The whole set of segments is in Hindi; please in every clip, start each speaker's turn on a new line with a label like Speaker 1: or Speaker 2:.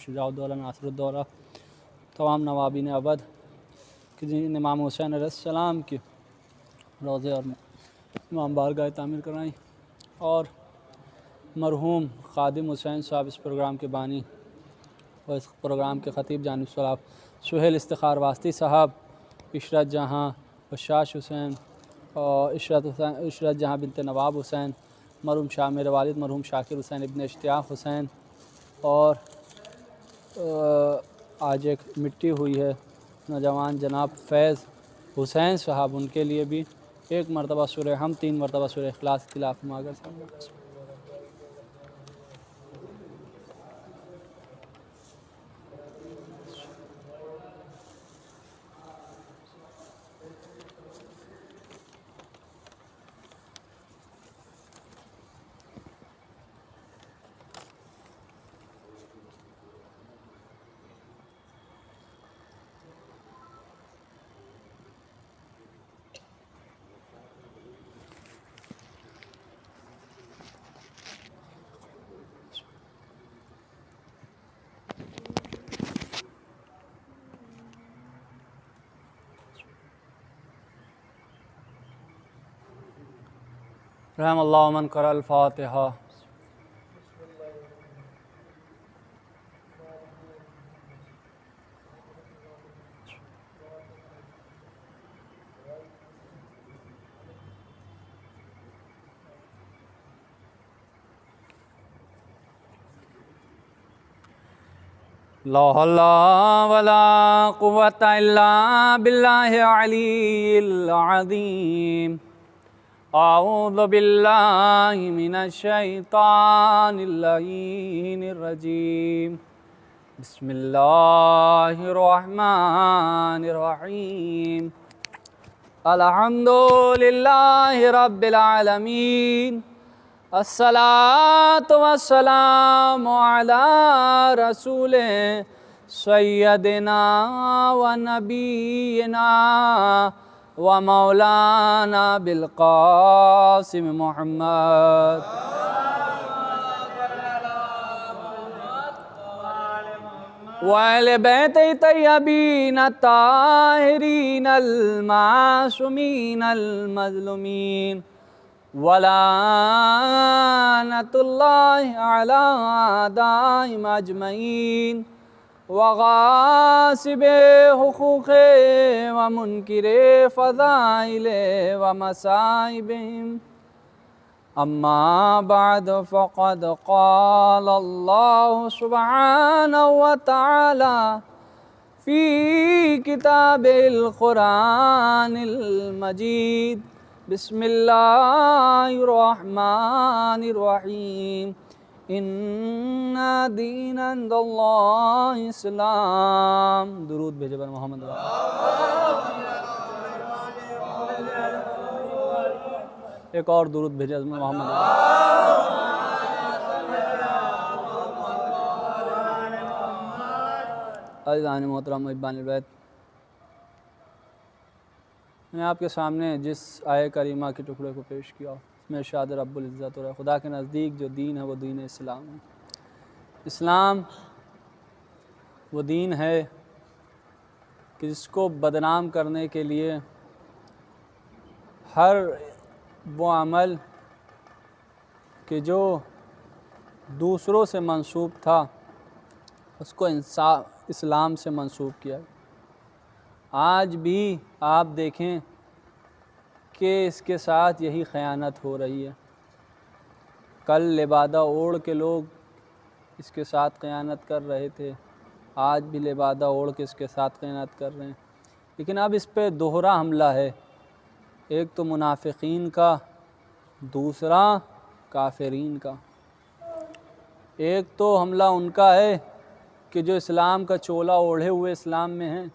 Speaker 1: शुजाउद्दौला नासिरुद्दौला तमाम नवाबिन अवध कि जिन इमाम हुसैन अलैहिस्सलाम की रोज़े और इमाम बारगाह तामीर कराई, और मरहूम खादिम हुसैन साहब इस प्रोग्राम के बानी और इस प्रोग्राम के ख़तीब जानिब सलाब सुहेल इफ्तिखार वास्ती साहब, इशरत जहाँ बशाश हुसैन और इशरत जहाँ बिनते नवाब हुसैन, मरहूम शाह मेरे वालिद मरहूम शाकिर हुसैन इब्न इश्तियाक़ हुसैन, और आज एक मिट्टी हुई है नौजवान जनाब फैज़ हुसैन साहब, उनके लिए भी एक मरतबा सूरह हम 3 मरतबा सूरह इखलास तिलावत मांगर साहब। रहमल्लाहु मन क़रअल फ़ातिहा। ला हौला वला कुव्वता इल्ला बिल्लाहिल अलीय्यिल अज़ीम। अऊज़ु बिल्लाहि मिनश शैतानिर रजीम। बिस्मिल्लाहिर रहमानिर रहीम। अल्हम्दुलिल्लाहि रब्बिल आलमीन। अस्सलातु वस्सलामु अला रसूले सय्यदिना व नबीना व मौलाना बिल क़ासिम मुहम्मद व अहले बैते तय्यबीन ताहिरीन अल मासूमीन अल मज़लूमीन वलानतुल्लाहि अला आदाइहिम अजमईन व गासिबे हुकूक़े व मुनकिरे फ़ज़ाइले व मसाइबिहिम। अम्मा बाद फ़क़द क़ाल अल्लाहु सुब्हानहु व तआला फ़ी किताबिल क़ुरानिल मजीद। बिस्मिल्लाहिर्रहमानिर्रहीम। इन्ना दीना इंदल्लाहि इस्लाम। दुरूद भेजे बर मोहम्मद। एक और दुरूद भेजे मोहम्मद। अज़ीज़ान मोहतरम मुहिब्बान बैत, मैं आपके सामने जिस आय करीमा के टुकड़े को पेश किया उसमें इरशाद रब्बुल इज़्ज़त और खुदा के नज़दीक जो दीन है वो दीन इस्लाम है। इस्लाम वो दीन है कि जिसको बदनाम करने के लिए हर वो अमल कि जो दूसरों से मंसूब था उसको इस्लाम से मंसूब किया। आज भी आप देखें कि इसके साथ यही ख़यानत हो रही है। कल लिबादा ओढ़ के लोग इसके साथ ख़यानत कर रहे थे, आज भी लिबादा ओढ़ के इसके साथ ख़यानत कर रहे हैं। लेकिन अब इस पे दोहरा हमला है, एक तो मुनाफिकीन का, दूसरा काफिरीन का। एक तो हमला उनका है कि जो इस्लाम का चोला ओढ़े हुए इस्लाम में हैं,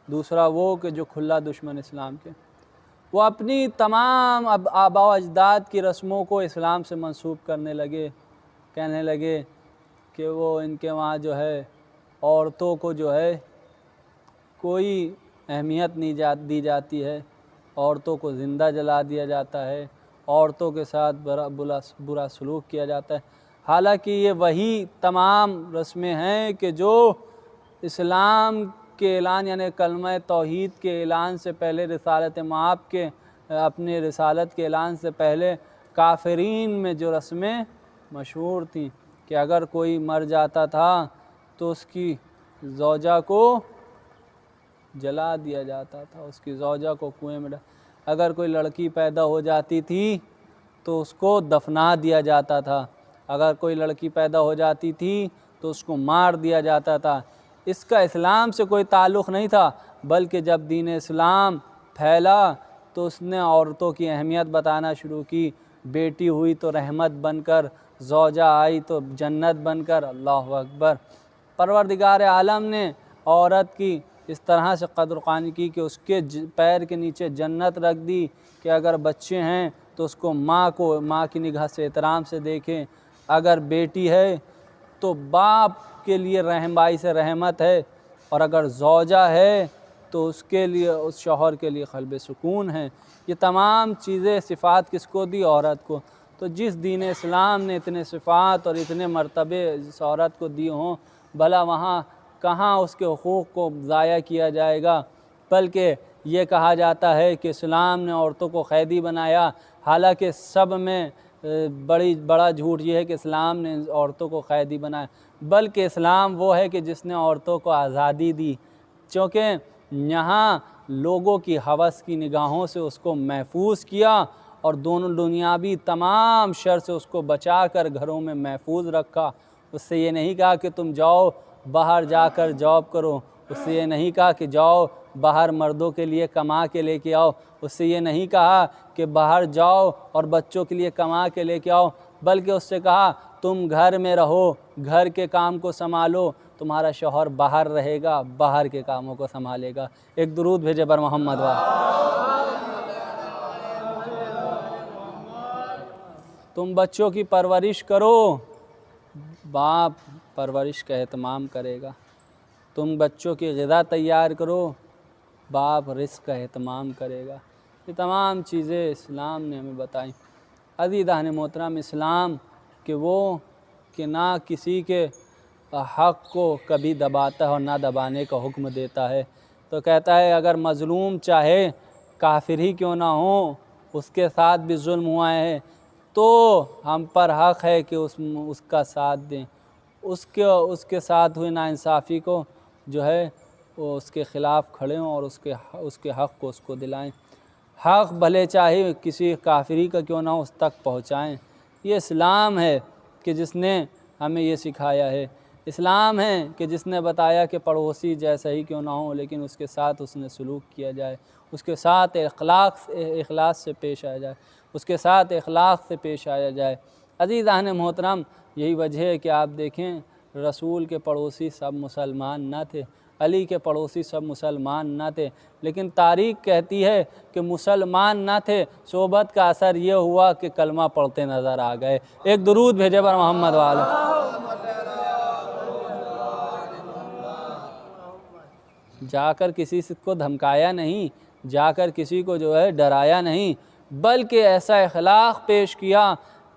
Speaker 1: दूसरा वो कि जो खुला दुश्मन इस्लाम के। वो अपनी तमाम आबा अजदाद की रस्मों को इस्लाम से मंसूब करने लगे, कहने लगे कि वो इनके वहाँ जो है औरतों को जो है कोई अहमियत नहीं दी जाती है, औरतों को ज़िंदा जला दिया जाता है, औरतों के साथ बुरा सलूक किया जाता है। हालांकि ये वही तमाम रस्में हैं कि जो इस्लाम के ऐलान यानी कलमा तौहीद के ऐलान से पहले, रिसालत मआब के अपने रिसालत के ऐलान से पहले काफिरीन में जो रस्में मशहूर थी कि अगर कोई मर जाता था तो उसकी ज़ौजा को जला दिया जाता था, उसकी ज़ौजा को कुएं में अगर कोई लड़की पैदा हो जाती थी तो उसको दफना दिया जाता था, अगर कोई लड़की पैदा हो जाती थी तो उसको मार दिया जाता था। इसका इस्लाम से कोई ताल्लुक़ नहीं था, बल्कि जब दीन इस्लाम फैला तो उसने औरतों की अहमियत बताना शुरू की। बेटी हुई तो रहमत बनकर, ज़ौजा आई तो जन्नत बनकर। अल्लाह अकबर। परवरदिगार आलम ने औरत की इस तरह से कदर-क़ानी की कि उसके पैर के नीचे जन्नत रख दी कि अगर बच्चे हैं तो उसको माँ की निगाह से एहतराम से देखें, अगर बेटी है तो बाप के लिए रहमबाई से रहमत है, और अगर ज़ौजा है तो उसके लिए, उस शौहर के लिए क़ल्ब सुकून है। ये तमाम चीज़ें सिफ़ात किसको दी? औरत को। तो जिस दीन इस्लाम ने इतने सिफ़ात और इतने मर्तबे इस औरत को दिए हों, भला वहाँ कहाँ उसके हुकूक़ को ज़ाया किया जाएगा। बल्कि ये कहा जाता है कि इस्लाम ने औरतों को क़ैदी बनाया, हालांकि सब में बड़ा झूठ ये है कि इस्लाम ने औरतों को क़ैदी बनाया, बल्कि इस्लाम वो है कि जिसने औरतों को आज़ादी दी, क्योंकि यहाँ लोगों की हवस की निगाहों से उसको महफूज किया और दोनों दुनियावी तमाम शर से उसको बचा कर घरों में महफूज रखा। उससे ये नहीं कहा कि तुम जाओ बाहर जाकर जॉब करो, उससे ये नहीं कहा कि जाओ बाहर मर्दों के लिए कमा के लेके आओ, उससे ये नहीं कहा कि बाहर जाओ और बच्चों के लिए कमा के लेके आओ, बल्कि उससे कहा तुम घर में रहो, घर के काम को संभालो, तुम्हारा शौहर बाहर रहेगा, बाहर के कामों को संभालेगा। एक दुरूद भेजे बर मोहम्मद तुम बच्चों की परवरिश करो, बाप परवरिश का एहतमाम करेगा। तुम बच्चों की ग़िज़ा तैयार करो, बाप रिज़्क़ का एहतमाम करेगा। ये तमाम चीज़ें इस्लाम ने हमें बताई। अज़ीज़ान मोहतरम, इस्लाम कि वो कि ना किसी के हक़ को कभी दबाता है और ना दबाने का हुक्म देता है। तो कहता है अगर मज़लूम चाहे काफिर ही क्यों ना हो, उसके साथ भी जुल्म हुआ है, तो हम पर हक़ है कि उसका साथ दें, उसके साथ हुई नाइंसाफ़ी को जो है वो उसके ख़िलाफ़ खड़े हों और उसके हक़ को उसको दिलाएं। हक़ भले चाहे किसी काफिरी का क्यों ना हो, उस तक पहुँचाएँ। ये इस्लाम है कि जिसने हमें ये सिखाया है। इस्लाम है कि जिसने बताया कि पड़ोसी जैसा ही क्यों ना हो, लेकिन उसके साथ उसने सलूक किया जाए, उसके साथ इखलास से पेश आया जाए, उसके साथ इखलास से पेश आया जाए। अज़ीज़ान मोहतरम, यही वजह है कि आप देखें रसूल के पड़ोसी सब मुसलमान न थे, अली के पड़ोसी सब मुसलमान न थे, लेकिन तारीख़ कहती है कि मुसलमान न थे, सोबत का असर ये हुआ कि कलमा पढ़ते नज़र आ गए। एक दुरूद भेजे बर मोहम्मद वाले। जाकर किसी को धमकाया नहीं, जाकर किसी को जो है डराया नहीं, बल्कि ऐसा इखलाक़ पेश किया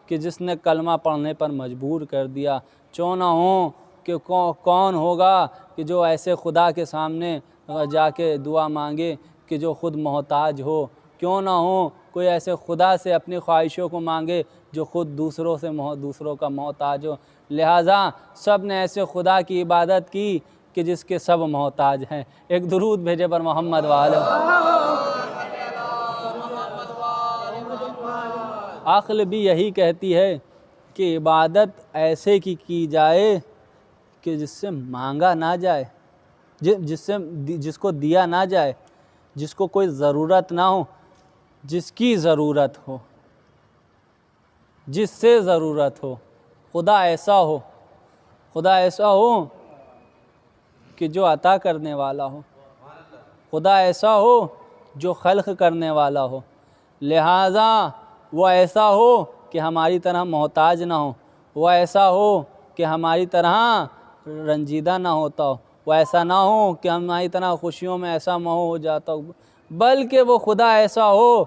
Speaker 1: कि जिसने कलमा पढ़ने पर मजबूर कर दिया। क्यों ना हो कि कौन होगा कि जो ऐसे खुदा के सामने जाके दुआ मांगे कि जो ख़ुद मोहताज हो। क्यों ना हो कोई ऐसे खुदा से अपनी ख्वाहिशों को मांगे जो ख़ुद दूसरों का मोहताज हो। लिहाजा सब ने ऐसे खुदा की इबादत की कि जिसके सब मोहताज हैं। एक दुरूद भेजे पर मोहम्मद वाले। अक्ल भी यही कहती है कि इबादत ऐसे की जाए कि जिससे मांगा ना जाए, जिसको दिया ना जाए, जिसको कोई ज़रूरत ना हो, जिसकी ज़रूरत हो, जिससे ज़रूरत हो। खुदा ऐसा हो कि जो अता करने वाला हो, खुदा ऐसा हो जो खल्क़ करने वाला हो। लिहाजा वो ऐसा हो कि हमारी तरह मोहताज ना हो, वो ऐसा हो कि हमारी तरह रंजीदा ना होता हो, वो ऐसा ना हो कि हमारी तरह खुशियों में ऐसा मोह हो जाता हो, बल्कि वो खुदा ऐसा हो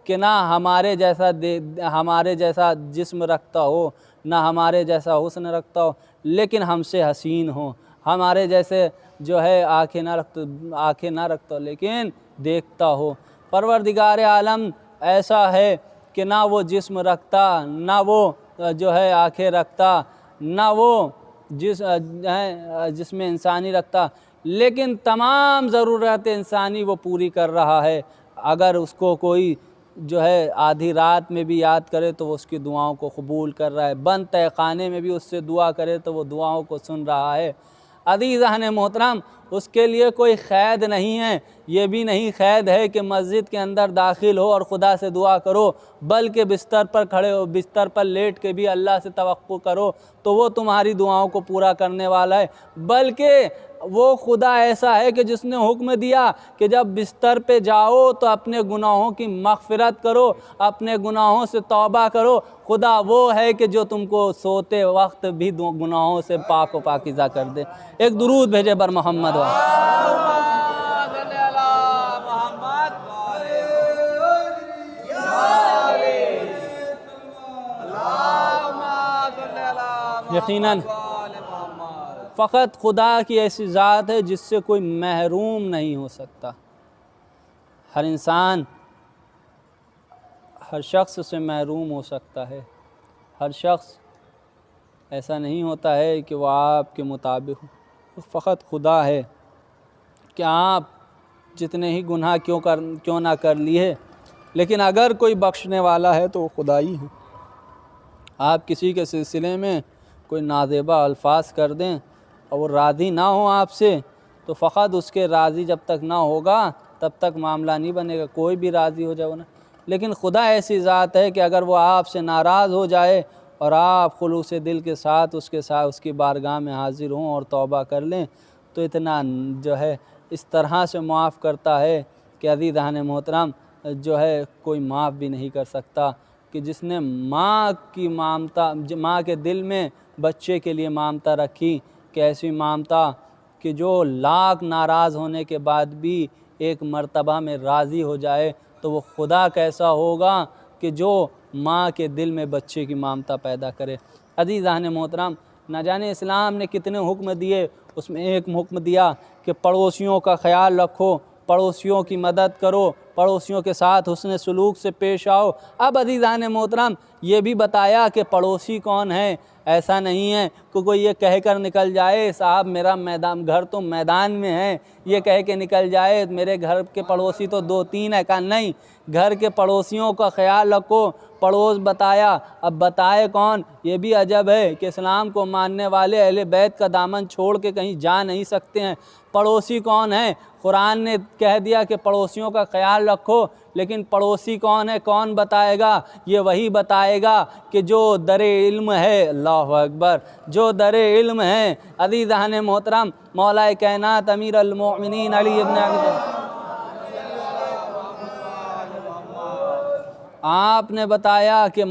Speaker 1: कि ना हमारे जैसा जिस्म रखता हो, ना हमारे जैसा हुस्न रखता हो लेकिन हमसे हसीन हो, हमारे जैसे जो है आंखें ना रखता हो लेकिन देखता हो। परवरदिगार आलम ऐसा है कि ना वो जिस्म रखता, ना वो जो है आंखें रखता, ना वो जिसमें इंसानी रखता, लेकिन तमाम ज़रूरत इंसानी वो पूरी कर रहा है। अगर उसको कोई जो है आधी रात में भी याद करे तो वो उसकी दुआओं को कबूल कर रहा है, बंद तहखाने में भी उससे दुआ करे तो वो दुआओं को सुन रहा है। अज़ीज़ान मोहतरम, उसके लिए कोई क़ैद नहीं है, ये भी नहीं क़ैद है कि मस्जिद के अंदर दाखिल हो और ख़ुदा से दुआ करो, बल्कि बिस्तर पर खड़े हो, बिस्तर पर लेट के भी अल्लाह से तवक्कुल करो तो वो तुम्हारी दुआओं को पूरा करने वाला है। बल्कि वो खुदा ऐसा है कि जिसने हुक्म दिया कि जब बिस्तर पे जाओ तो अपने गुनाहों की मग़फ़िरत करो, अपने गुनाहों से तौबा करो। खुदा वो है कि जो तुमको सोते वक्त भी गुनाहों से पाक व पाकीज़ा कर दे। एक दुरूद भेजे बर मोहम्मद यकीनन फ़कत खुदा की ऐसी ज़ात है जिससे कोई महरूम नहीं हो सकता। हर इंसान हर शख्स से महरूम हो सकता है, हर शख्स ऐसा नहीं होता है कि वह आपके मुताबिक हो। फ़कत खुदा है कि आप जितने ही गुनाह क्यों ना कर लिए, लेकिन अगर कोई बख्शने वाला है तो वो खुदा ही है। आप किसी के सिलसिले में कोई नाज़ेबा अल्फाज कर दें और वो राज़ी ना हो आपसे, तो फ़कत उसके राज़ी जब तक ना होगा तब तक मामला नहीं बनेगा, कोई भी राज़ी हो जाए ना। लेकिन खुदा ऐसी ज़ात है कि अगर वो आपसे नाराज़ हो जाए और आप खुलूस दिल के साथ उसकी बारगाह में हाज़िर हों और तौबा कर लें तो इतना जो है इस तरह से माफ़ करता है कि अज़ीज़ान मोहतरम जो है कोई माफ़ भी नहीं कर सकता। कि जिसने माँ के दिल में बच्चे के लिए ममता रखी, कि ऐसी ममता कि जो लाख नाराज़ होने के बाद भी एक मर्तबा में राज़ी हो जाए, तो वो खुदा कैसा होगा कि जो माँ के दिल में बच्चे की ममता पैदा करे। अज़ीज़ान मोहतरम, न जाने इस्लाम ने कितने हुक्म दिए, उसमें एक हुक्म दिया कि पड़ोसियों का ख्याल रखो, पड़ोसियों की मदद करो, पड़ोसियों के साथ हुस्न सलूक से पेश आओ। अब अज़ीज़ान मोहतरम ये भी बताया कि पड़ोसी कौन है। ऐसा नहीं है कि कोई ये कह कर निकल जाए साहब मेरा घर तो मैदान में है, ये कह के निकल जाए मेरे घर के पड़ोसी तो 2-3 है। का नहीं, घर के पड़ोसियों का ख्याल रखो। पड़ोस बताया, अब बताए कौन, ये भी अजब है कि इस्लाम को मानने वाले अहले बैत का दामन छोड़ के कहीं जा नहीं सकते हैं। पड़ोसी कौन है? कुरान ने कह दिया कि पड़ोसियों का ख्याल रखो, लेकिन पड़ोसी कौन है, कौन बताएगा? ये वही बताएगा कि जो दरे इल्म है। अल्लाहु अकबर, जो दरे इल्म है। अज़ीज़ान मोहतरम, मौलाए कायनात अमीर अल मोमिनीन अली इब्न अबी आपने बताया कि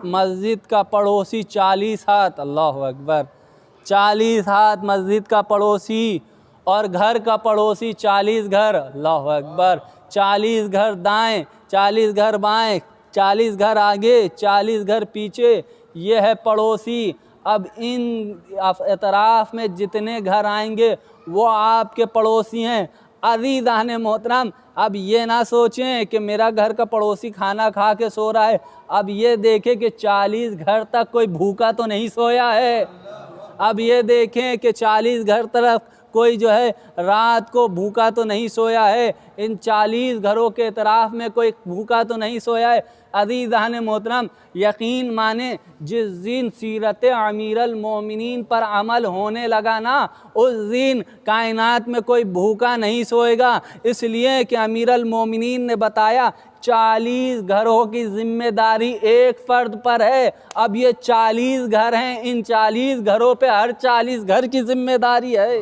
Speaker 1: मस्जिद का पड़ोसी 40 हाथ, अल्लाहु अकबर, 40 हाथ मस्जिद का पड़ोसी, और घर का पड़ोसी 40 घर, अल्लाहु अकबर, 40 घर दाएं, 40 घर बाएं, 40 घर आगे, 40 घर पीछे, ये है पड़ोसी। अब इन एतराफ़ में जितने घर आएंगे वो आपके पड़ोसी हैं। अज़ीज़ान मोहतरम, अब ये ना सोचें कि मेरा घर का पड़ोसी खाना खा के सो रहा है, अब ये देखें कि 40 घर तक कोई भूखा तो नहीं सोया है। अब ये देखें कि 40 घर तरफ कोई जो है रात को भूखा तो नहीं सोया है, इन 40 घरों के इतराफ़ में कोई भूखा तो नहीं सोया है। अज़ीज़ान मोहतरम, यकीन माने जिस दिन सीरत अमीरुल मोमिनीन पर अमल होने लगा ना, उस दिन कायनात में कोई भूखा नहीं सोएगा। इसलिए कि अमीरुल मोमिनीन ने बताया 40 घरों की जिम्मेदारी एक फ़र्द पर है। अब ये 40 घर हैं, इन 40 घरों पे हर 40 घर की जिम्मेदारी है।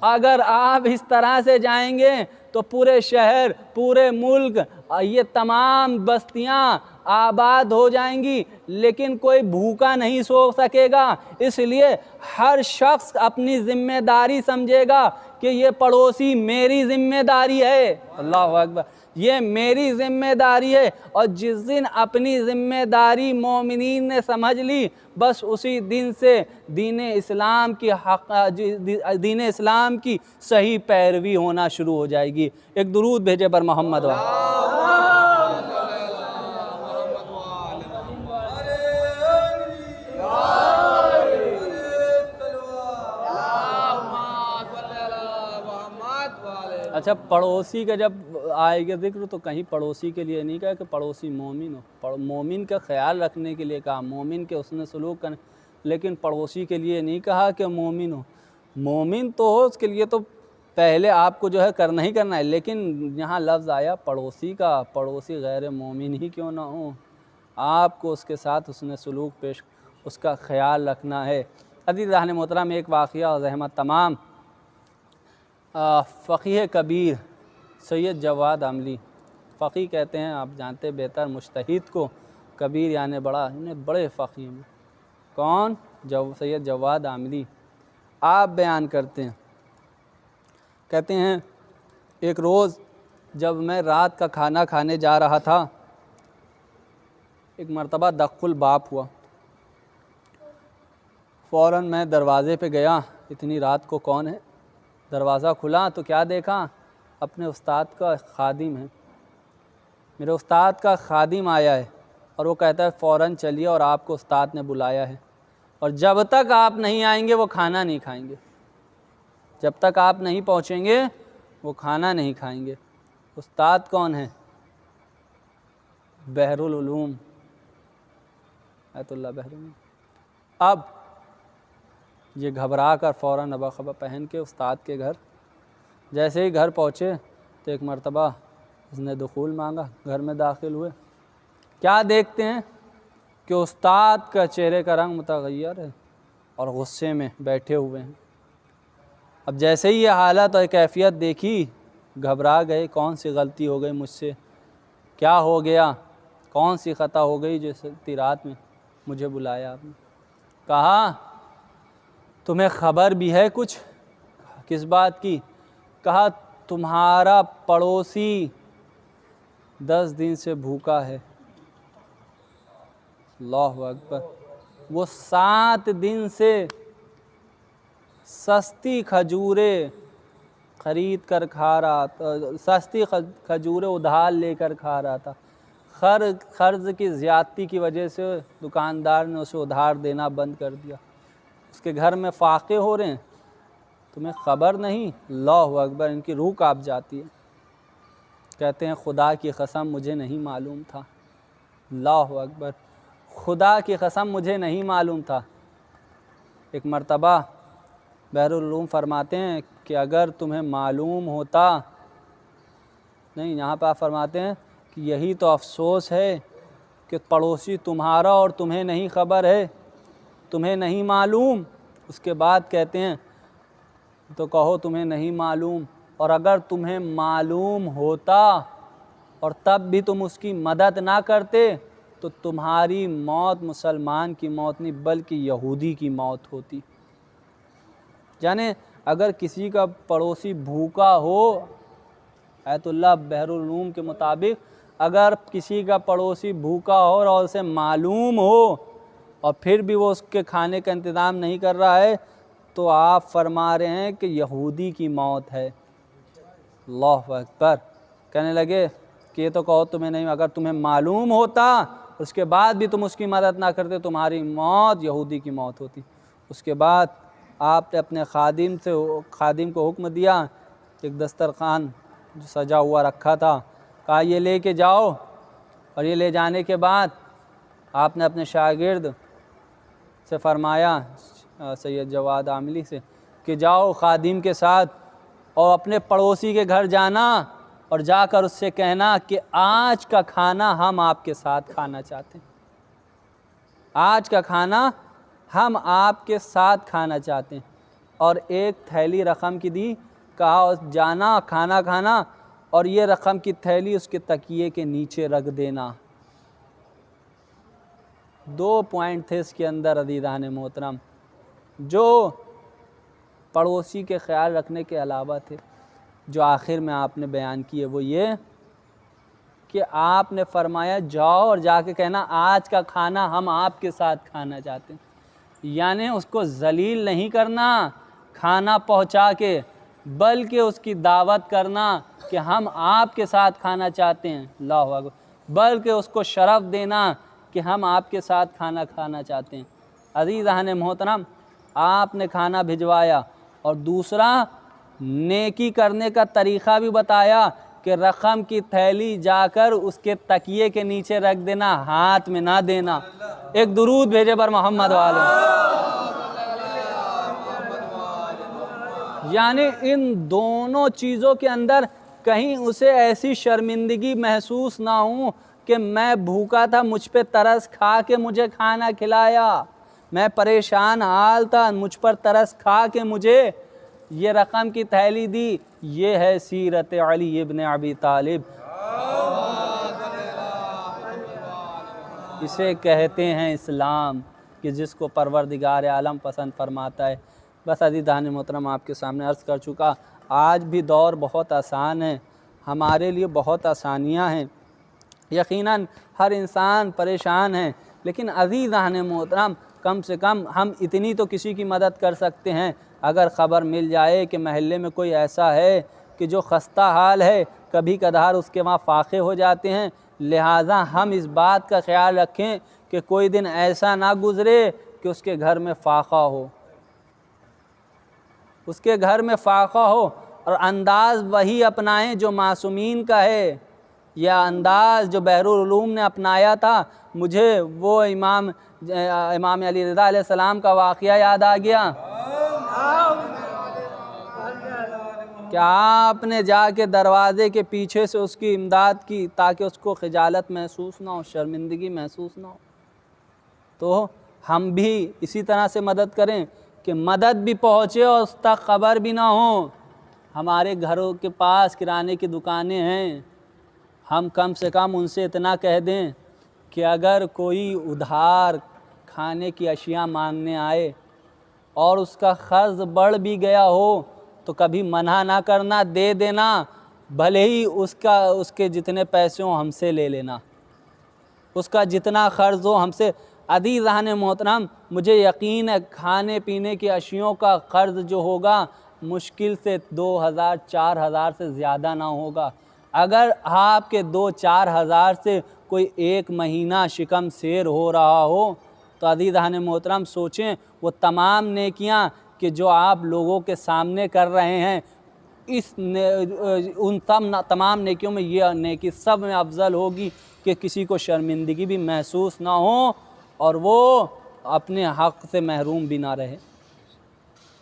Speaker 1: अगर आप इस तरह से जाएंगे तो पूरे शहर, पूरे मुल्क, ये तमाम बस्तियां आबाद हो जाएंगी, लेकिन कोई भूखा नहीं सो सकेगा। इसलिए हर शख्स अपनी जिम्मेदारी समझेगा कि ये पड़ोसी मेरी जिम्मेदारी है। अल्लाहु अकबर, ये मेरी ज़िम्मेदारी है। और जिस दिन अपनी ज़िम्मेदारी मोमिनीन ने समझ ली, बस उसी दिन से दीन इस्लाम की सही पैरवी होना शुरू हो जाएगी। एक दुरूद भेजे पर मोहम्मद अच्छा, पड़ोसी का जब आएगा जिक्र तो कहीं पड़ोसी के लिए नहीं कहा कि पड़ोसी मोमिन हो, मोमिन का ख्याल रखने के लिए कहा, मोमिन के उसने सलूक करने, लेकिन पड़ोसी के लिए नहीं कहा कि मोमिन हो। मोमिन तो हो, उसके लिए तो पहले आपको जो है करना ही करना है, लेकिन यहाँ लफ्ज़ आया पड़ोसी का, पड़ोसी गैर मोमिन ही क्यों ना हो, आपको उसके साथ उसने सलूक पेश, उसका ख्याल रखना है। अज़ीज़ान मोहतरम, एक वाक़या और रहमत तमाम, फ़क़ीह कबीर सैयद जवाद आमली, फ़क़ीह कहते हैं आप जानते बेहतर मुज्तहिद को, कबीर यानी बड़ा, इन्हें बड़े फ़क़ीह में, कौन? सैयद जवाद आमली। आप बयान करते हैं, कहते हैं एक रोज़ जब मैं रात का खाना खाने जा रहा था, एक मरतबा दख्खुल बाप हुआ, फ़ौरन मैं दरवाज़े पे गया, इतनी रात को कौन है, दरवाज़ा खुला तो क्या देखा, अपने उस्ताद का खादिम है, मेरे उस्ताद का खादिम आया है, और वो कहता है फ़ौरन चलिए और आपको उस्ताद ने बुलाया है, और जब तक आप नहीं आएंगे वो खाना नहीं खाएंगे, जब तक आप नहीं पहुँचेंगे वो खाना नहीं खाएंगे। उस्ताद कौन है? बहरुल उलूम आयतुल्लाह बहरुल। अब ये घबरा कर फ़ौरन अबा खबा पहन के उस्ताद के घर, जैसे ही घर पहुँचे तो एक मरतबा उसने दुखूल मांगा, घर में दाखिल हुए, क्या देखते हैं कि उस्ताद का चेहरे का रंग मुतग़य्यर है और गुस्से में बैठे हुए हैं। अब जैसे ही ये हालत और कैफियत देखी, घबरा गए, कौन सी गलती हो गई मुझसे, क्या हो गया, कौन सी ख़ता हो गई जो इतनी रात में मुझे बुलाया आपने। कहा तुम्हें ख़बर भी है कुछ? किस बात की? कहा तुम्हारा पड़ोसी 10 दिन से भूखा है। अल्लाहु अकबर। वो 7 दिन से सस्ती खजूरें ख़रीद कर खा रहा था, सस्ती खजूरें उधार लेकर खा रहा था। क़र्ज़ की ज़्यादती की वजह से दुकानदार ने उसे उधार देना बंद कर दिया, उसके घर में फ़ाक़े हो रहे हैं, तुम्हें ख़बर नहीं? अल्लाहु अकबर। इनकी रूह काँप जाती है, कहते हैं खुदा की कसम मुझे नहीं मालूम था। अल्लाहु अकबर। खुदा की कसम मुझे नहीं मालूम था। एक मरतबा बहरुल उलूम फरमाते हैं कि अगर तुम्हें मालूम होता, नहीं, यहाँ पर आप फरमाते हैं कि यही तो अफसोस है कि पड़ोसी तुम्हारा और तुम्हें नहीं ख़बर है, तुम्हें नहीं मालूम। उसके बाद कहते हैं तो कहो तुम्हें नहीं मालूम, और अगर तुम्हें मालूम होता और तब भी तुम उसकी मदद ना करते तो तुम्हारी मौत मुसलमान की मौत नहीं बल्कि यहूदी की मौत होती। जाने अगर किसी का पड़ोसी भूखा हो, आयतुल्लाह बहरुल उलूम के मुताबिक अगर किसी का पड़ोसी भूखा हो और उसे मालूम हो और फिर भी वो उसके खाने का इंतज़ाम नहीं कर रहा है, तो आप फरमा रहे हैं कि यहूदी की मौत है। अल्लाहु अकबर। कहने लगे कि ये तो कहो तुम्हें नहीं, अगर तुम्हें मालूम होता उसके बाद भी तुम उसकी मदद ना करते, तुम्हारी मौत यहूदी की मौत होती। उसके बाद आपने अपने खादिम को हुक्म दिया, एक दस्तरखान जो सजा हुआ रखा था, कहा ये ले के जाओ, और ये ले जाने के बाद आपने अपने शागिर्द से फरमाया, सैयद जवाद आमली से, कि जाओ खादिम के साथ और अपने पड़ोसी के घर जाना और जाकर उससे कहना कि आज का खाना हम आपके साथ खाना चाहते हैं, आज का खाना हम आपके साथ खाना चाहते हैं। और एक थैली रकम की दी, कहा जाना खाना खाना और ये रकम की थैली उसके तकिए के नीचे रख देना। 2 पॉइंट थे इसके अंदर अज़ीज़ान मोहतरम, जो पड़ोसी के ख्याल रखने के अलावा थे, जो आखिर में आपने बयान किए, वो ये कि आपने फरमाया जाओ और जाके कहना आज का खाना हम आपके साथ खाना चाहते हैं। यानी उसको जलील नहीं करना खाना पहुंचा के, बल्कि उसकी दावत करना कि हम आपके साथ खाना चाहते हैं, अल्लाहु अकबर, बल्कि उसको शरफ़ देना कि हम आपके साथ खाना खाना चाहते हैं। अज़ीज़ान मोहतरम, आपने खाना भिजवाया और दूसरा नेकी करने का तरीक़ा भी बताया कि रक़म की थैली जाकर उसके तकिए के नीचे रख देना, हाथ में ना देना। एक दुरूद भेजे पर मोहम्मद वाले। यानी इन दोनों चीज़ों के अंदर कहीं उसे ऐसी शर्मिंदगी महसूस ना हो कि मैं भूखा था, मुझ पे तरस खा के मुझे खाना खिलाया, मैं परेशान हाल था, मुझ पर तरस खा के मुझे ये रकम की थैली दी। ये है सीरत अली इब्न अबी तालिब। इसे कहते हैं इस्लाम, कि जिसको परवरदिगार आलम पसंद फरमाता है। बस अज़ीज़ान मोहतरम, आपके सामने अर्ज़ कर चुका। आज भी दौर बहुत आसान है, हमारे लिए बहुत आसानियाँ हैं, यकीनन हर इंसान परेशान है, लेकिन अज़ीज़ान मोहतरम कम से कम हम इतनी तो किसी की मदद कर सकते हैं। अगर ख़बर मिल जाए कि महल्ले में कोई ऐसा है कि जो खस्ता हाल है, कभी कदार उसके वहाँ फ़ाक़े हो जाते हैं, लिहाजा हम इस बात का ख्याल रखें कि कोई दिन ऐसा ना गुज़रे कि उसके घर में फ़ाक़ा हो, उसके घर में फ़ाक़ा हो, और अंदाज़ वही अपनाएं जो मासूमीन का है। यह अंदाज़ जो बहरुल उलूम ने अपनाया था, मुझे वो इमाम अली रिज़ा अलैहिस्सलाम का वाक़या याद आ गया कि आपने जाके दरवाज़े के पीछे से उसकी इमदाद की ताकि उसको खिजालत महसूस ना हो, शर्मिंदगी महसूस ना हो। तो हम भी इसी तरह से मदद करें कि मदद भी पहुँचे और उस तक ख़बर भी ना हो। हमारे घरों के पास किराने की दुकानें हैं, हम कम से कम उनसे इतना कह दें कि अगर कोई उधार खाने की अशिया मांगने आए और उसका क़र्ज़ बढ़ भी गया हो तो कभी मना ना करना, दे देना, भले ही उसके जितने पैसे हों हमसे ले लेना, उसका जितना क़र्ज़ हो हमसे। अज़ीज़ान मोहतरम, मुझे यकीन है खाने पीने की अशियों का क़र्ज़ जो होगा मुश्किल से 2000-4000 से ज़्यादा ना होगा। अगर आपके 2-4 हज़ार से कोई एक महीना शिकम सेर हो रहा हो तो अज़ीज़ान मोहतरम सोचें वो तमाम नेकियां कि जो आप लोगों के सामने कर रहे हैं, उन तमाम नेकियों में ये नेकी सब में अफजल होगी कि किसी को शर्मिंदगी भी महसूस ना हो और वो अपने हक़ से महरूम भी ना रहे।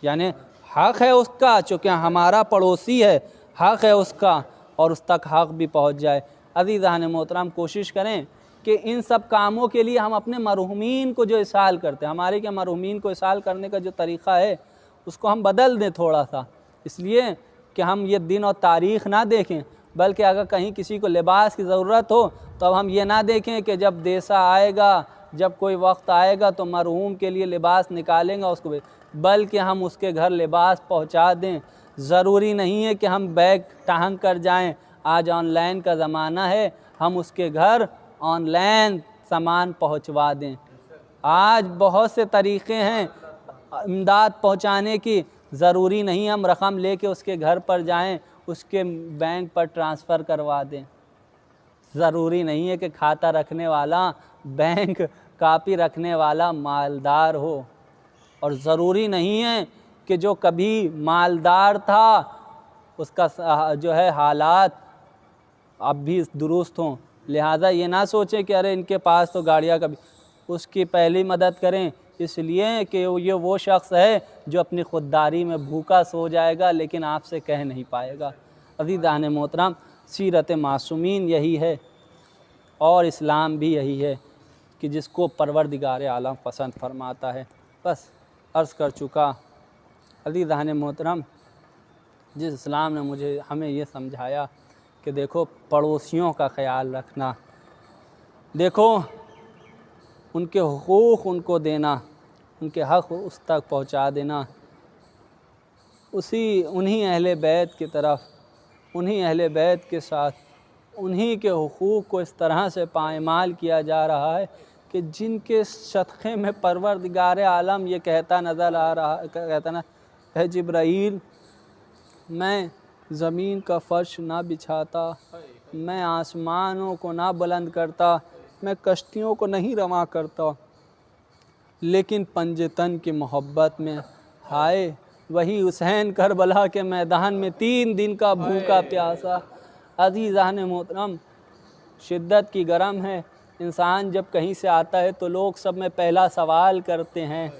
Speaker 1: यानी हक़ है उसका, चूँकि हमारा पड़ोसी है, हक़ है उसका और उस तक हक़ भी पहुँच जाए। अज़ीज़ान मोहतरम, कोशिश करें कि इन सब कामों के लिए हम अपने मरहूमीन को जो इसाल करते हैं, हमारे क्या मरहूमीन को इसाल करने का जो तरीक़ा है उसको हम बदल दें थोड़ा सा, इसलिए कि हम ये दिन और तारीख़ ना देखें, बल्कि अगर कहीं किसी को लिबास की ज़रूरत हो तो अब हम ये ना देखें कि जब देसा आएगा, जब कोई वक्त आएगा तो मरहूम के लिए लिबास निकालेंगे उसको, बल्कि हम उसके घर लिबास पहुंचा दें। ज़रूरी नहीं है कि हम बैग टांग कर जाएं, आज ऑनलाइन का ज़माना है, हम उसके घर ऑनलाइन सामान पहुंचवा दें। आज बहुत से तरीक़े हैं इमदाद पहुंचाने की, ज़रूरी नहीं हम रकम लेके उसके घर पर जाएं, उसके बैंक पर ट्रांसफ़र करवा दें। ज़रूरी नहीं है कि खाता रखने वाला, बैंक कापी रखने वाला मालदार हो, और ज़रूरी नहीं है कि जो कभी मालदार था उसका जो है हालात अब भी दुरुस्त हों। लिहाजा ये ना सोचें कि अरे इनके पास तो गाड़ियाँ, कभी उसकी पहली मदद करें, इसलिए कि ये वो शख्स है जो अपनी ख़ुददारी में भूखा सो जाएगा लेकिन आपसे कह नहीं पाएगा। अज़ीज़ान मोहतरम, सीरत मासूमीन यही है और इस्लाम भी यही है कि जिसको परवरदिगार आलम पसंद फरमाता है। बस अर्ज़ कर चुका। अज़ीज़ान मोहतरम, जिस इस्लाम ने हमें ये समझाया कि देखो पड़ोसियों का ख़याल रखना, देखो उनके हुकूक़ उनको देना, उनके हक़ उस तक पहुँचा देना, उन्हीं अहले बैत की तरफ, उन्हीं अहले बैत के साथ उन्हीं के हुकूक को इस तरह से पायमाल किया जा रहा है कि जिनके सदक़े में परवरदिगार आलम ये कहता नज़र आ रहा कहता ना है जिब्राईल, मैं ज़मीन का फ़र्श ना बिछाता, मैं आसमानों को ना बुलंद करता, मैं कश्तियों को नहीं रवा करता, लेकिन पंजतन की मोहब्बत में हाय वही हुसैन करबला के मैदान में 3 दिन का भूखा प्यासा। अज़ीज़ान मोहतरम, शिद्दत की गरम है। इंसान जब कहीं से आता है तो लोग सब में पहला सवाल करते हैं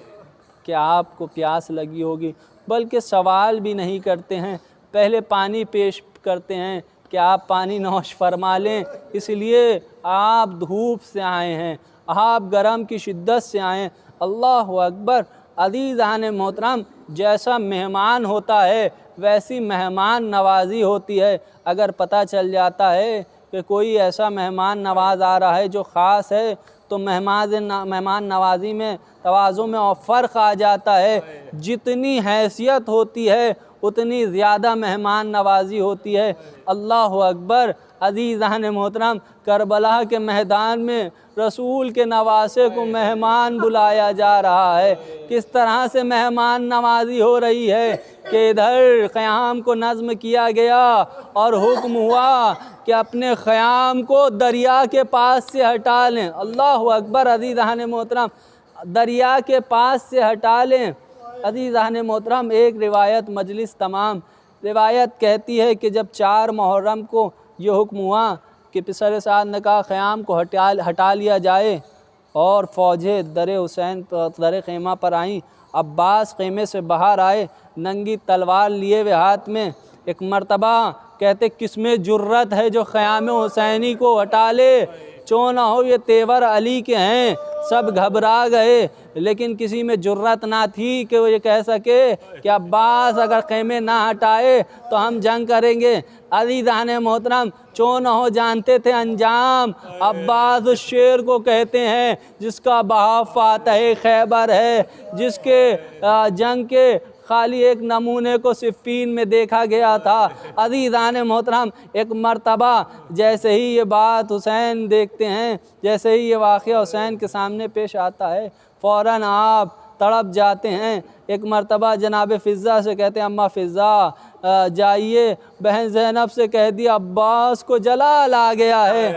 Speaker 1: कि आपको प्यास लगी होगी, बल्कि सवाल भी नहीं करते हैं, पहले पानी पेश करते हैं कि आप पानी नौश फरमा लें, इसलिए आप धूप से आए हैं, आप गरम की शिद्दत से आए हैं। अल्लाह अकबर। अज़ीज़ान मोहतरम, जैसा मेहमान होता है वैसी मेहमान नवाजी होती है। अगर पता चल जाता है कि कोई ऐसा मेहमान नवाज आ रहा है जो ख़ास है तो मेहमान नवाजी में तवाज़ु में और फ़र्क आ जाता है। जितनी हैसियत होती है उतनी ज़्यादा मेहमान नवाजी होती है। अल्लाह अकबर। अज़ीज़ान मोहतरम, करबला के मैदान में रसूल के नवासे को मेहमान बुलाया जा रहा है। किस तरह से मेहमान नवाजी हो रही है कि इधर क़याम को नज़्म किया गया और हुक्म हुआ कि अपने क़याम को दरिया के पास से हटा लें। अल्लाह अकबर। अज़ीज़ान मोहतरम, दरिया के पास से हटा लें। अज़ीज़ान मोहतरम, एक रिवायत मजलिस तमाम रिवायत कहती है कि जब 4 मुहर्रम को ये हुक्म हुआ कि पिसर साद ने कहा क़याम को हटा लिया जाए और फ़ौजें दर हुसैन दर ख़ैमा पर आईं। अब्बास ख़ैमे से बाहर आए नंगी तलवार लिए हुए हाथ में। एक मर्तबा कहते किसमें जुर्रत है जो ख़याम हुसैनी को हटा ले, चो ना हो ये तेवर अली के हैं। सब घबरा गए, लेकिन किसी में जुर्रत ना थी कि वो ये कह सके कि अब्बास अगर ख़ैमे ना हटाए तो हम जंग करेंगे। अज़ीज़ान मोहतरम, चो न हो जानते थे अंजाम। अब्बास उस शेर को कहते हैं जिसका बहाव फातह खैबर है, जिसके जंग के खाली एक नमूने को सिफ़ीन में देखा गया था। अज़ीज़ान मोहतरम, एक मर्तबा जैसे ही ये बात हुसैन देखते हैं, जैसे ही ये वाक़या हुसैन के सामने पेश आता है, फ़ौरन आप तड़प जाते हैं। एक मर्तबा जनाब फ़िज़्ज़ा से कहते हैं, अम्मा फ़िज़्ज़ा जाइए बहन ज़ैनब से कह दिया अब्बास को जलाल आ गया है,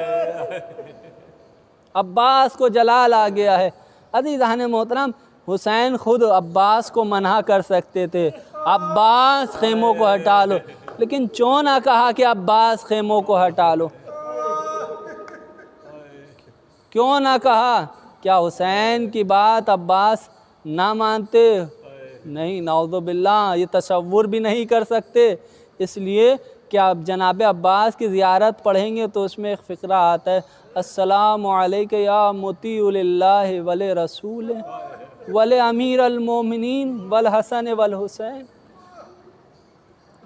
Speaker 1: अब्बास को जलाल आ गया है। अज़ीज़ान मोहतरम, हुसैन ख़ुद अब्बास को मना कर सकते थे, अब्बास ख़ैमों को हटा लो, लेकिन क्यों ना कहा कि अब्बास ख़ैमों को हटा लो? क्यों ना कहा? क्या हुसैन की बात अब्बास ना मानते? नहीं, नाउज़ु बिल्लाह, ये तसव्वुर भी नहीं कर सकते। इसलिए कि आप जनाब अब्बास की ज़ियारत पढ़ेंगे तो उसमें एक फ़िक्रा आता है, अस्सलामु अलैका या मुतीउलिल्लाहि वल रसूल वल अमीर अल मोमिनीन वल हसन वल हुसैन।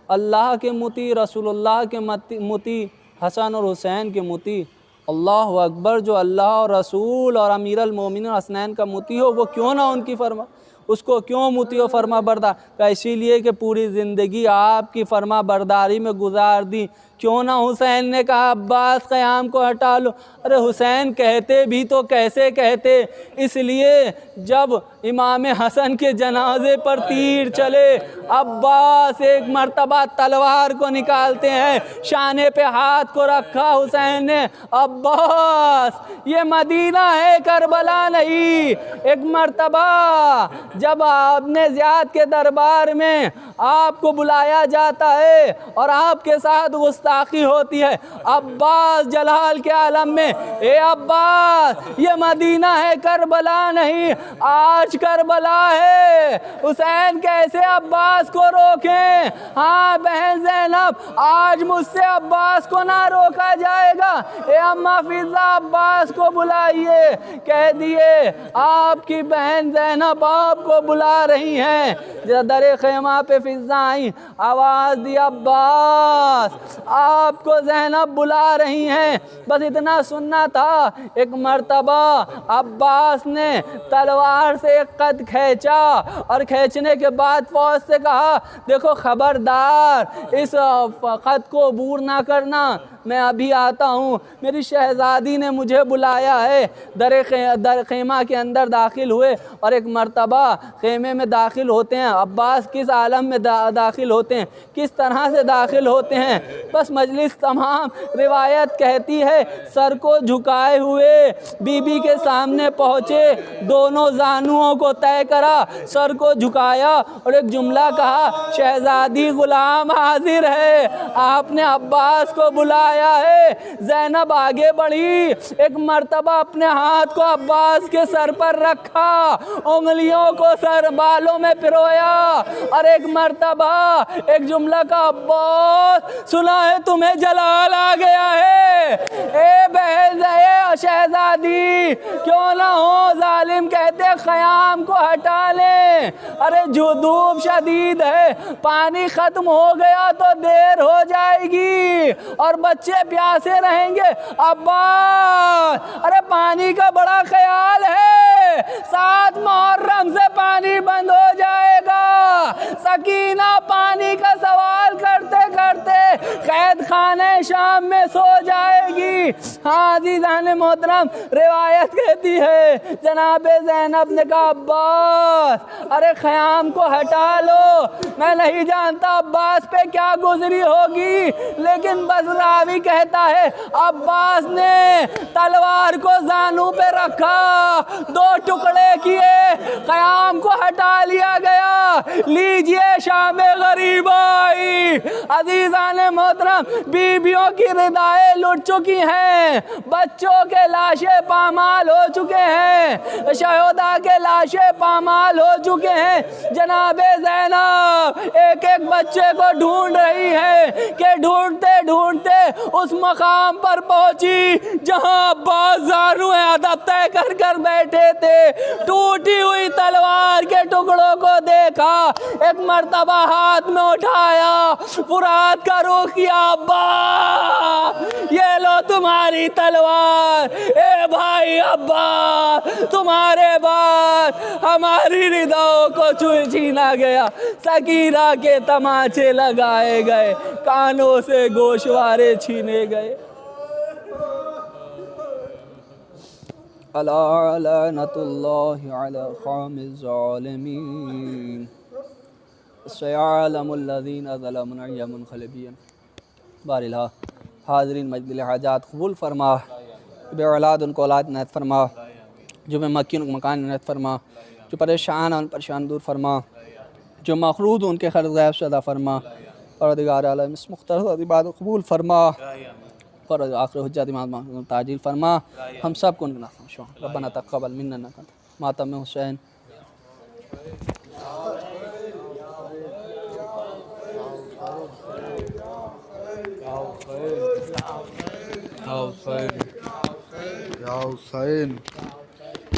Speaker 1: अल्लाह के मुती, रसूलुल्लाह के मुती, हसन और हुसैन के मुती। अल्लाह अकबर। जो अल्लाह और रसूल और अमीर अल मोमिनीन हसनैन का मुती हो, वो क्यों ना उनकी फरमा, उसको क्यों मुती और फरमा बरदार का? इसीलिए कि पूरी ज़िंदगी आपकी फरमा बरदारी में गुजार दी। क्यों ना हुसैन ने कहा अब्बास क़याम को हटा लो? अरे हुसैन कहते भी तो कैसे कहते? इसलिए जब इमाम हसन के जनाजे पर तीर चले, अब्बास एक मर्तबा तलवार को निकालते हैं, शाने पे हाथ को रखा हुसैन ने, अब्बास ये मदीना है, करबला नहीं। एक मर्तबा जब आपने ज़ियाद के दरबार में आपको बुलाया जाता है और आपके साथ गुस्ताखी होती है, अब्बास जलाल के आलम में, ए अब्बास ये मदीना है, करबला नहीं। आज करबला है, हुसैन कैसे अब्बास को रोकें? हाँ बहन ज़ैनब, आज मुझसे अब्बास को ना रोका जाएगा। ए अम्मा फ़िज़्ज़ा, अब्बास को बुलाइए, कह दिए आपकी बहन ज़ैनब आपको को बुला रही हैं। जरा दरे खेमा पे फिजा आई, आवाज़ दी अब्बास, आपको ज़ैनब बुला रही हैं। बस इतना सुनना था। एक मर्तबा अब्बास ने तलवार से एक कद खींचा और खींचने के बाद फौज से कहा, देखो खबरदार इस ख़त को अबूर ना करना, मैं अभी आता हूँ, मेरी शहज़ादी ने मुझे बुलाया है। दर खेमा के अंदर दाखिल हुए और एक मर्तबा खेमे में दाखिल होते हैं। अब्बास किस आलम में दाखिल होते हैं, किस तरह से दाखिल होते हैं, बस मजलिस तमाम रिवायत कहती है सर को झुकाए हुए बीबी के सामने पहुँचे, दोनों जानुओं को तय करा, सर को झुकाया और एक जुमला कहा, शहज़ादी गुलाम हाजिर है, आपने अब्बास को बुलाया है। ज़ैनब आगे बढ़ी, एक मर्तबा अपने हाथ को अब्बास के सर पर रखा, उंगलियों को सर बालों में पिरोया और एक मर्तबा एक जुमला का, अब्बास सुना है तुम्हें जलाल आ गया है, ए बहन ए शहज़ादी क्यों ना हो जालिम कहते ख़याम को हटा लें, अरे जो धूप शदीद है, पानी ख़त्म हो गया तो देर हो जाएगी और बच्चे प्यासे रहेंगे। अब्बास अरे पानी का बड़ा ख्याल है, 7 मुहर्रम से पानी बंद हो जाएगा। सकीना पानी का सवाल करते करते कैद खाने शाम में सो जाएगी। हाँ अज़ीज़ान मोहतरम, रिवायत कहती है जनाबे ज़ैनब ने कहा, अब्बास अरे ख़याम को हटा लो, मैं नहीं जानता अब्बास पे क्या गुजरी होगी, लेकिन बस रावी कहता है अब्बास ने तलवार को जानू पे रखा, 2 टुकड़े किए, क़याम को हटा लिया गया। लीजिए शामे गरीब आई। अज़ीज़ान मोहतरम, बीबियों की रिदाएं लुट चुकी हैं, बच्चों के लाशें पामाल हो चुके हैं, शहदा के लाशें पामाल हो चुके हैं। जनाबे ज़ैनब एक एक बच्चे को ढूंढ रही है कि ढूंढते ढूंढते उस मकाम पर पहुंची जहां अब्बास जानू अदब तय कर कर बैठे थे। टूटी हुई तलवार के टुकड़ों को देखा, एक मर्तबा हाथ में उठाया, फुरात का रुख किया, अब्बास ये लो तुम्हारी तलवार, ए भाई अब्बास तुम्हारे बाद हमारी रिदाओं को छीना गया, सकीरा के तमाचे लगाए गए, कानों से गोशवारे छीने गए। अला लअनतुल्लाहि अला क़ौमिज़ ज़ालिमीन सयअलमुल लज़ीना ज़लमू अय्य मुनक़लिबिन। बारिला हाज़रीन मजलिस हाजात कबूल फरमा, बेऔलाद उनको औलाद इनायत फरमा, जो में मक्कीन उनको मकान इनायत फरमा, जो परेशान उन परेशान दूर फरमा, जो मखरूद उनके खर्च गैब से अदा फरमा। परवरदिगार आलम इस मुख्तसर इबादत कबूल फरमा, पर आखिर हुज्जत इमाम ताजील फरमा, हम सब को उनके नाम रब्बना तक़ब्बल मिन्ना इन्नका मातम हुसैन।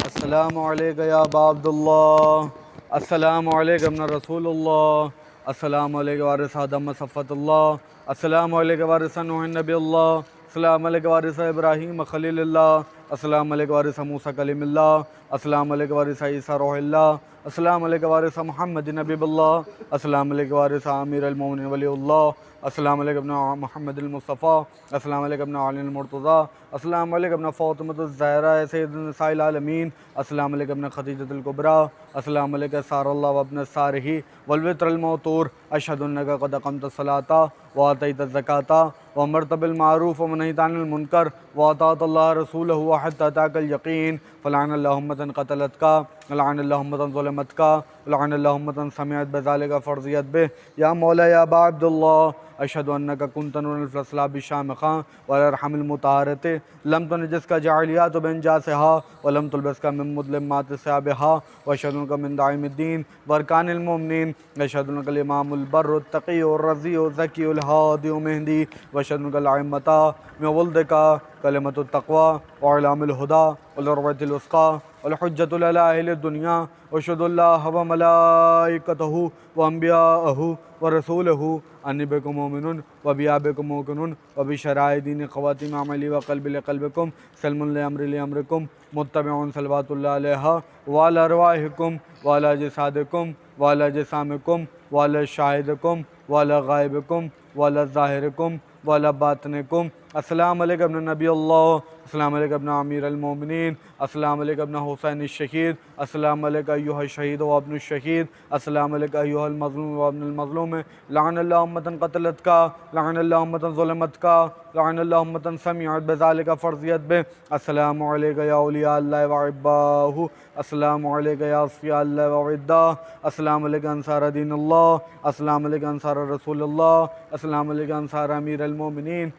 Speaker 1: अस्सलामु अलैका या अबा अब्दुल्लाह, अस्सलामु अलैका इब्न रसूलुल्लाह, अस्सलामु अलैका वारिस आदम सफ़तुल्लाह, अस्सलामु अलैका वारिस नूह नबील्लाह, अस्सलामु अलैका वारिस इब्राहीम खलीलुल्लाह, अस्सलामु अलैका वारिस मूसा कलीमुल्लाह, अस्सलामु अलैका वारिस ईसा रूहुल्लाह, अस्सलामु अलैका वारिस मुहम्मद नबील्लाह, अस्सलामु अलैका वारिस आमिर अल-मोमिनीन वलीउल्लाह, अस्सलामु अलैका इब्न मुहम्मद अल-मुस्तफ़ा, अस्सलामु अलैका इब्न अली अल-मुर्तज़ा, अस्सलामु अलैका इब्न फ़ातिमतुज़ ज़हरा सय्यदुन निसाइल आलमीन, अस्सलामु अलैका इब्न खदीजतुल कुबरा, अस्सलामु अलैका सारल्लाह व इब्न सारिही वल वित्रल मौतूर, अशहदु अन्नका क़द अक़मतस सलाता व आतैतज़ ज़काता व अमरत बिल मारूफ़ व नहैता अनिल मुनकर व अताअतल्लाह रसूलहु व हत्ता अताकल यक़ीन, फ़लअनल्लाहु उम्मतन क़तलतका लअनल्लाहु उम्मतन ज़लमतका लअनल्लाहु उम्मतन समिअत बिज़ालिका फ़रज़ियत बिह या मौला या अबा अब्दुल्लाह, अशहदु अन्नका कुन्त नूरल फ़िस्लाब बिशामिख़ा व अरहमिल मुताहरत लम तुनजिसका जाइलियातु बिनजासिहा व लम तुलबिसका मिन मुज़लिमाति सियाबिहा व अशहदु अन्नका मिन दाइमिद्दीन व अरकानिल मुमिनीन, अशहदु अन्नका इमामुल बर्रुत तक़ियुर रज़ियुज़ ज़कियुल हादियुल मेहदी व अशहदु अन्नका अइम्मता मिन वल्दिका कलिमतुत तक़वा व इलामुल हुदा वल उर्वतुल वुस्क़ा
Speaker 2: वल हुज्जतुल अला अहलि दुनिया वशहदुल्लाह व मलाइकतहु व अंबियाअहु व रसूलहु अन्नी बिकुम मोमिनुन व बिया बिकुम मोकिनुन व बिशराइ दीन ख़वातिम अमली व क़ल्बि लिक़ल्बिकुम सल्मुन लिअम्रि लिअम्रिकुम मुत्तबिउन सलवातुल्लाह अलैहा व अला अरवाहिकुम व अला जसादिकुम व अला जसामिकुम व अला शाहिदिकुम व अला गायबिकुम व अला ज़ाहिरिकुम व अला बातिनिकुम। अस्सलाम अलैका इब्न नबी अल्लाह, अस्सलाम अलैका इब्न अमीर अल मोमिनीन, अस्सलाम अलैका इब्न हुसैन शहीद, अस्सलाम अलैका अय्युहा शहीद व इब्न शहीद, अस्सलाम अलैका अय्युहा अल मज़लूम व इब्न अल मज़लूम। लअनल्लाहु उम्मतन क़तलतका, लअनल्लाहु उम्मतन ज़ुलमतका, लअनल्लाहु उम्मतन समिअत बिज़ालिका फ़र्ज़ियत बि। अस्सलामु अलैका या औलिया अल्लाह व अहिब्बाहु, अस्सलामु अलैका या अस्फ़िया अल्लाह व अविद्दाह, अस्सलामु अलैका अंसार दीन अल्लाह, अस्सलामु अलैका अंसार रसूलुल्लाह, अस्सलामु अलैका अंसार अमीर अल मोमिनीन,